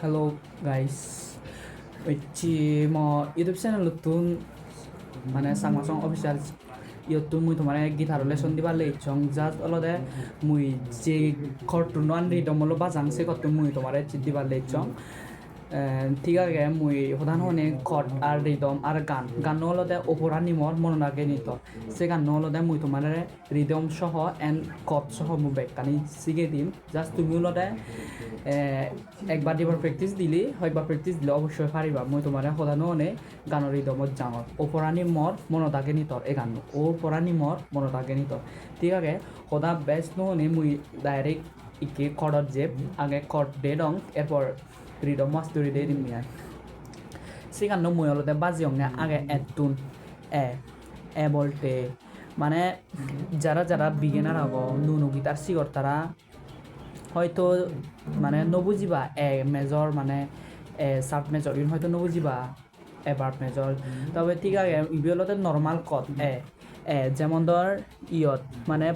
Hello guys, হচ্ছে YouTube channel নতুন মানে Chakma song official ইউটিউব মুই তোমার গিটার লেসন দিবার লেইছং জাস্ট অলদে মুই যে খরটু নন রিদম হলো বাজাং সে কত মুই তোমার দিবার লেইছং ঠিক আছে মুই প্রধান হনে খট আর রিদম আর গান হলদে ওপরা নিমর মনে লাগে নিত সে গান হলদে মুই তোমার রিদম সহ এন্ড কট সহ মুই বেকানি শিখে দিম জাস্ট তুমি হলদে একবার দিবার প্র্যাকটিস দিলি হয়বার প্র্যাকটিস দিলে অবশ্যই পারিবা মুই তোমার প্রধান হনে গানের রিদমত জাঙর ওপরানি মর মনে থাকে নিতর এই গান ওপরানি মর মনে থাকে নিতর ঠিক আছে সদা বেস্ট নহনে মুই ডাইরেক্ট ইকে খড়ত যে আগে খড় দে দং এরপর রিদম মাস্তুরি দে দিম মিয়া সিগানো মুই হলতে বাজিয়ং না আগে এতুন এ বলতে মানে যারা যারা বিগিনার হব নুনু গিটার শিগর তারা হয়তো মানে নবুজিবা মেজর মানে সাব মেজর ইন হয়তো নবুজিবা এবার মেজর তবে ঠিক আছে ইবিলতে নর্মাল কত যেমন ধর ইয়ত মানে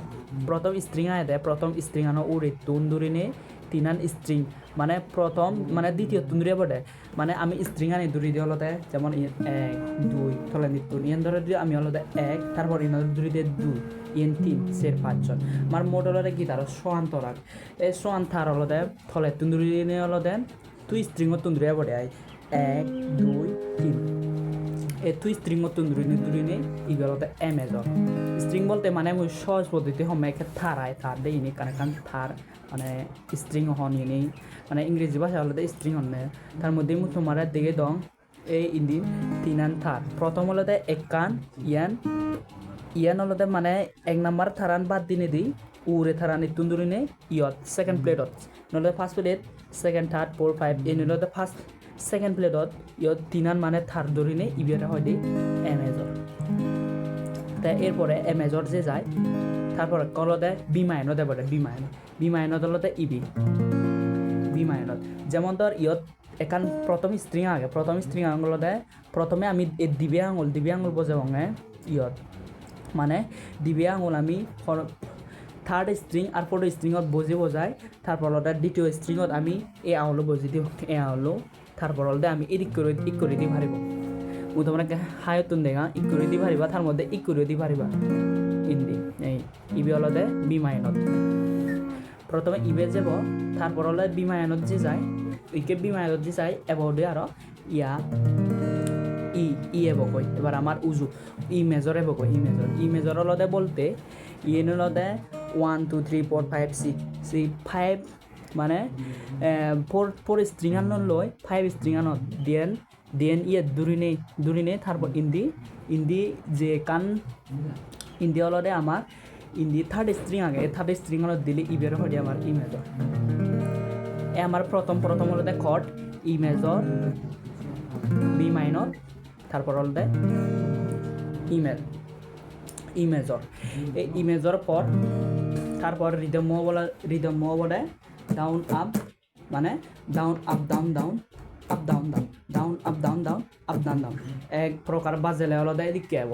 প্রথম স্ট্রিং আয় প্রথম স্ট্রিং আনো উড়ে তুন দুরিনে তিনান স্ট্রিং মানে প্রথম মানে দ্বিতীয় তুন্দুরিয়া বটে মানে আমি স্ট্রিং আনি দূরি দিয়ে হলতে যেমন 1 2 থলে নিতুন ইয়েন ধরে দিয়ে আমি হলতে 1 তারপর ইন দূরি দিয়ে 2 ইয়েন 3 4 5 জন আমার মোট হলতে গিটার সোয়ান্ত রাখ এই সোয়ান থার হলতে থলে তুন্দুরি নিয়ে হলতে তুই স্ট্রিংও তুন্দুরিয়া বটে 1 2 3 তুই স্ট্রিং তুন্দুরি নেই ইগুলোতে মেজর স্ট্রিং বলতে মানে মুই সহজ পদ্ধতি হমেকে থারায় থার দেই নি কারণ থার মানে স্ট্রিং হন নেই মানে ইংরেজি ভাষা হলতে স্ট্রিং হন তার মধ্যে মুই তোমার দিকে দং এই ইন্দিন তিনান থার প্রথম হলতে এক কান ইয়ান হলতে মানে 1 নাম্বার থারান বাদ দিনে দিই উড়ে থারানি তুন্দুরি নেই ইয়ত সেকেন্ড প্লেটত নহলে ফার্স্ট প্লেট সেকেন্ড থার্ড 4 5 এই নহলে ফার্স্ট সেকেন্ড প্লেটত ইয়ত তিনান মানে থার ধরি নেই ইবিয়ারে হয় দি মেজর তাই এরপরে মেজর যে যায় তারপরে কলতে বিমায়নত এবারে বিমায়নত হলতে বিমায়নত যেমন তোর ইয়ত এখান প্রথম স্ট্রিং আগে প্রথম স্ট্রিং আঙুলতে প্রথমে আমি দিবে আঙুল বজাবং ইয়ত মানে দিবে আঙুল আমি থার্ড স্ট্রিং আর ফোর্থ স্ট্রিংত বজাই তারপর দ্বিতীয় স্ট্রিংত আমি এই আঙুলো বজি দিওঁ এই আঙুলো তারপর আমি এদিক করে দি পারিব মুই তোমাকে হায়তুন দেখা ইক করে দি পারিবা তার মধ্যে ইক করে দি পারিবা ইন্দি এই ইবি হলতে বিমায়নত প্রথমে ইবে যাব তারপর হলে বিমায়নত যে যায় ইকে বিমায়নত যে যায় এবদে আর ইয়া এব কই এবার আমার উজু মেজর এব কই ই মেজর হলতে বলতে ইয়েন হলতে 1 2 3 4 5 6 5 মানে ফোর স্ট্রিং আন লয় 5 স্ট্রিং আন দেন ইয়ে দূরি নেই তারপর ইন্দি যে কান ইন্দি হলতে আমার ইন্দি থার্ড স্ট্রিং আগে থার্ড স্ট্রিং হল দিলে ইবের হয় আমার ই মেজর আমার প্রথম হলতে খট ই মেজর বি মাইনর তারপর হলতে ই মেজর এই ই মেজর পর তারপর রিদম বলে ডাউন আপ মানে down up down down up down down down up down down up down down এক প্রকার বাজেলে হলতে এদিকে যাব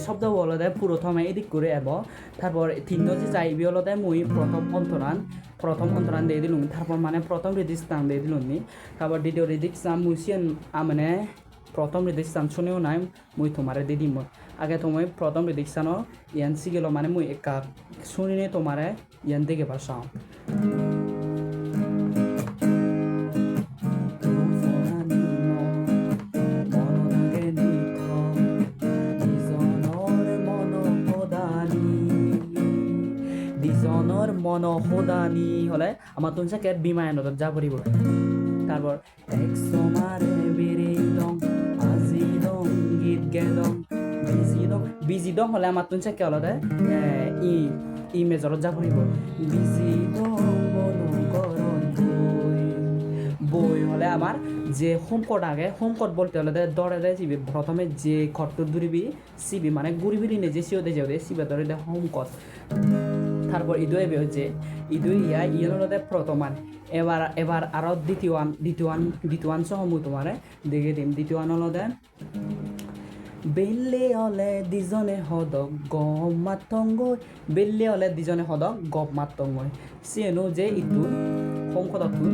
শব্দ হলতে প্রথমে এদিক করে এব তারপর তিন যে যাইবি হলতে মুই প্রথম অন্তরান দিয়ে দিলুম তারপর মানে প্রথম রিদিক স্থান দিয়ে দিলুম নি তারপর দ্বিতীয় রিদিক স্থান মুসিয়ান মানে প্রথম রিদিক স্থান শুনেও নাই মুই তোমারে দিয়ে দিম আগে তুমি প্রথম রিদিক স্থানও ইয়ান শিখিল মানে মুই একা শুনিনে তোমারে ইয়ান দেখে পারছাও মনসদানি হলে আমার তুমি চাকে বিমায়নত যা পড়িব তারপর একসমারে বেরে দং আজি দং গীত গেদং বিজি দং হলে আমার তুমি চাকে হলতে ই মেজরত যা পড়িব বিজি দং মনকরণ বই হলে আমার যে হোমকট আগে হোমকট বলতে হলে দরে দেয় চিবি প্রথমে যে খট্টর দূরিবি সিবি মানে গুড়িবিরি নে যে সিও দে যাও দে সিবে দরে দে হোমকট তারপর ইদু এবে হচ্ছে ইদু ইয়া ইয়ের হলো প্রথমান এবার এবার আরো দ্বিতীয়ান সহ মুই তোমারে দেখে দিম দ্বিতীয়ান হলো বেলে অলে দিজনে হদক গম মাতঙ্গই বেলে অলে দিজনে হদক গপ মাতঙ্গই সিয়েনো যে ইতু হোম কতক্ষণ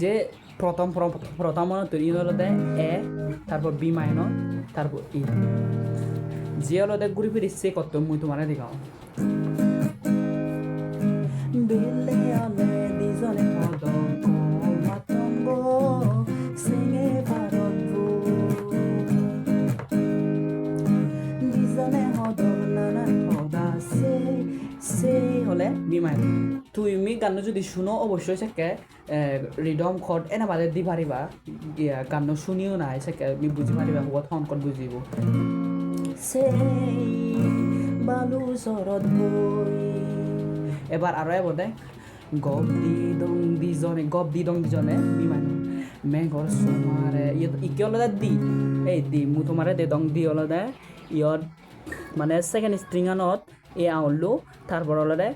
যে প্রথম তৈরি হলো এ তারপর বি মাইনর তারপর ই যে হলো ঘুরে ফিরে সে কত মুই তোমার দেখাও বেলে অলে দিজনে হদক গম মাতঙ্গ সিঙে ভারত দিজনে হদক নানা হদা সে হলে বি মাইনর তুমি গান যদি শুনো অবশ্যই সেকে রিডম খড এনে বাদে দি পারিবা গান শুনিও নাই সেকে আমি বুঝি পারিবা বহুত হন কত বুঝিব সেই বালু চরত বই এবার আৰু এবাৰ গপ দি দং দিজনে বিমান মেঘৰ চুমাৰে ইকে অলদা দি এই দি মু তোমাৰে দে দং দি অলদা ইয়ত মানে সেকেন্ড স্ট্রিঙানত এ আউলো তারপর অলদা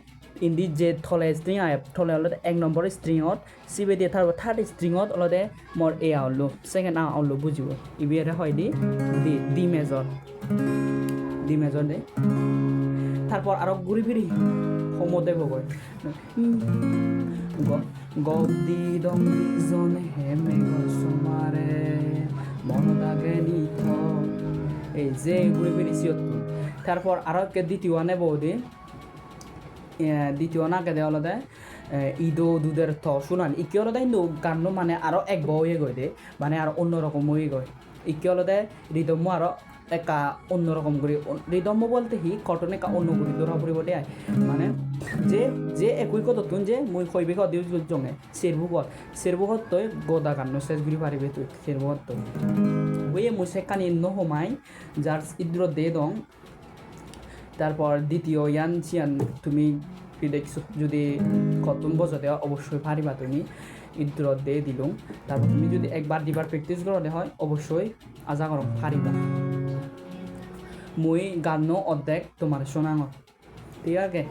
ইন্দি যে থলে স্ট্রিং আয় থলে অলদা এক নম্বর স্ট্রিঙত সিবে দিয়ে তারপর থার্ড স্ট্রিঙত অলদা মোর এ আউলো সেকেন্ড আউলো বুঝিব ইবিয়ারে হয় দি মেজর দে তারপর আরো ঘুরি ফিরি সমতে ভগৈ গপ দি দং দিজনে হে মেঘৰ চুমাৰে মনত আগে নিথ এই যে ঘুরে ফিরি সিয়ত্তু তারপর আরো দ্বিতীয় নে বৌদি দ্বিতীয় না কেদে হলো ঈদো দুধের থ শুনান ইকে হলো কিন্তু গান মানে আরো এক বয়ে গই দে মানে আর অন্যরকম হয়ে গয় ইকে হলো রিদম্য আরো একা অন্যরকম করে রিদম্য বলতে হি কটন একা অন্য করি ধরা পড়িব দেয় মানে যে একই কত তুন যে মুই কইবে কদিও জঙে সেরবুকত তই গদা গান শেষ ঘুরি পারিবে তুই সেরবুকত তই ওই মুই সেখানে নহমাই যার ইদ্র দে দং তারপর দ্বিতীয় ইয়ান চিয়ান তুমি দেখছো যদি কতন বজতে অবশ্যই পারিবা তুমি ইদ্র দে দিলুম তারপর তুমি যদি একবার দিবার প্র্যাকটিস করতে হয় অবশ্যই আজা করো পারিবা মুই গান অর্ধেক তোমার শোনাঙ ঠিক আছে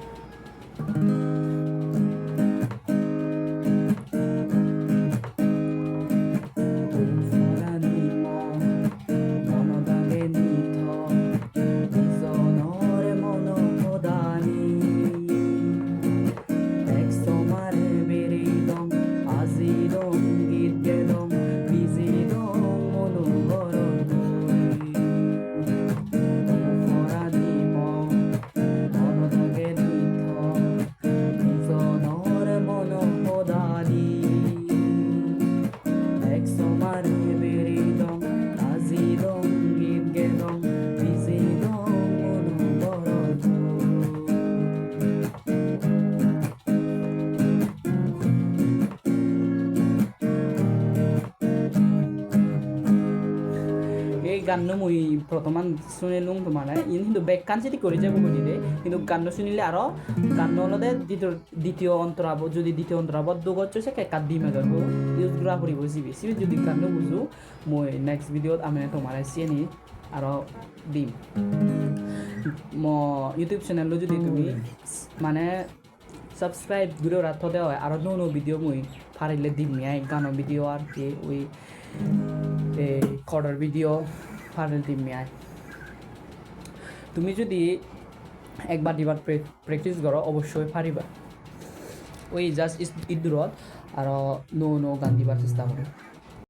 গান মুই প্রথমান শুনিলুম তোমার কিন্তু ব্যাখ্যান সেটি করে যাবো বুঝিলে কিন্তু গান শুনিলে আরো গান হলদে দ্বিতীয় অন্তরাব যদি দ্বিতীয় অন্তরাবদ্ধ করছো সে কাদ দি মেজর ইউজ করা পড়িব সিবি যদি গান বুঝো মই নেক্সট ভিডিওত আমি তোমার চিনি আরো দিম ইউটিউব চ্যানেল যদি তুমি মানে সাবস্ক্রাইব করে রাখতে হয় আরো নতুন ভিডিও মই পারিলে দিম গানের ভিডিও আর কি ওই খড়ের ভিডিও ফাইনাল টিম আয় তুমি যদি একবার দিবার প্র্যাকটিস করো অবশ্যই পারিবা ওই জাস্ট ইদুরত আর নো গান দিবার চেষ্টা করো